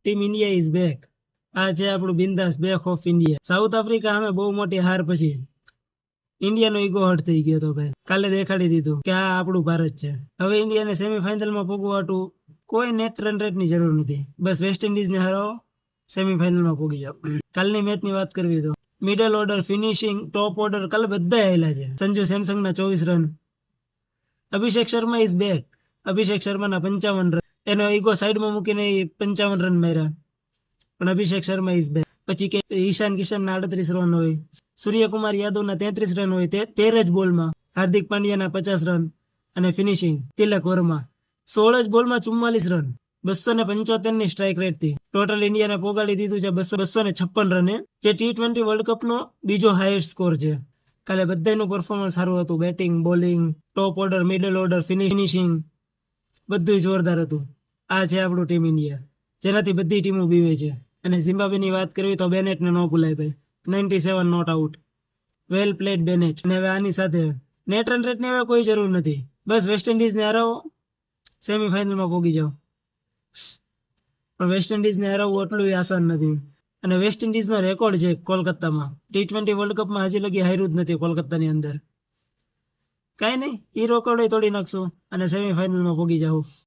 Team India is back. આ છે આપણું બિંદાસ back of India. South Africa સામે બહુ મોટી હાર પછી ઇન્ડિયાનો ઈગો હર્ટ થઈ ગયો હતો ભાઈ. કાલે દેખાડી દીધું કે આ આપણું ભારત છે. હવે ઇન્ડિયાને સેમીફાઇનલમાં પૂગવા હાટુ કોઈ નેટ રન રેટની જરૂર નથી. બસ વેસ્ટ ઇન્ડિઝને હરાવો, સેમીફાઇનલમાં પૂગી જાઓ. કાલની મેચની વાત કરવી તો middle order, finishing, top order કાલે બધા આવેલા છે. સંજુ સેમસંગના 24 run. Abhishek Sharma is back. Abhishek શર્માના 55 રન. એનો ઈગો સાઈડમાં મૂકીને 55 રન માર્યા. પણ અભિષેક શર્મા ઇઝ બેક. પછી કે ઈશાન કિશનના 38 રન હોય, સૂર્યકુમાર યાદવના 33 રન હોય 13 જ બોલમાં, હાર્દિક પાંડ્યાના 50 રન અને ફિનિશિંગ તિલક વર્મા 16 જ બોલમાં 44 રન, 275ની સ્ટ્રાઇક રેટથી ટોટલ ઇન્ડિયાને પોગાડી દીધું છે 256 રને, જે T20 વર્લ્ડ કપનો બીજો હાઈએસ્ટ સ્કોર છે. કાલે બધાનું પરફોર્મન્સ સારું હતું. બેટિંગ, બોલિંગ, ટોપ ઓર્ડર, મિડલ ઓર્ડર, ફિનિશિંગ બધું જોરદાર હતું. આ છે આપણું ટીમ ઇન્ડિયા, જેનાથી બધી ટીમો બીવે છે. અને ઝિમ્બાબ્વેની વાત કરવી તો બેનેટને ન ભૂલાય ભાઈ. 97 not out. Well played Bennett. અને હવે આની સાથે નેટ રન રેટની હવે કોઈ જરૂર નથી. બસ વેસ્ટ ઇન્ડિઝને હરાવો, સેમીફાઇનલમાં પહોંચી જાઓ. પણ વેસ્ટ ઇન્ડિઝને હરાવવું એટલું આસાન નથી. અને વેસ્ટ ઇન્ડિઝનો રેકોર્ડ છે કોલકાતામાં. T20 વર્લ્ડ કપમાં હજી લગી હાર્યું જ નથી કોલકાતાની અંદર. કાંઈ નહીં, એ રેકોર્ડ તોડી નાખશું અને સેમીફાઇનલમાં પહોંચી જાઓ.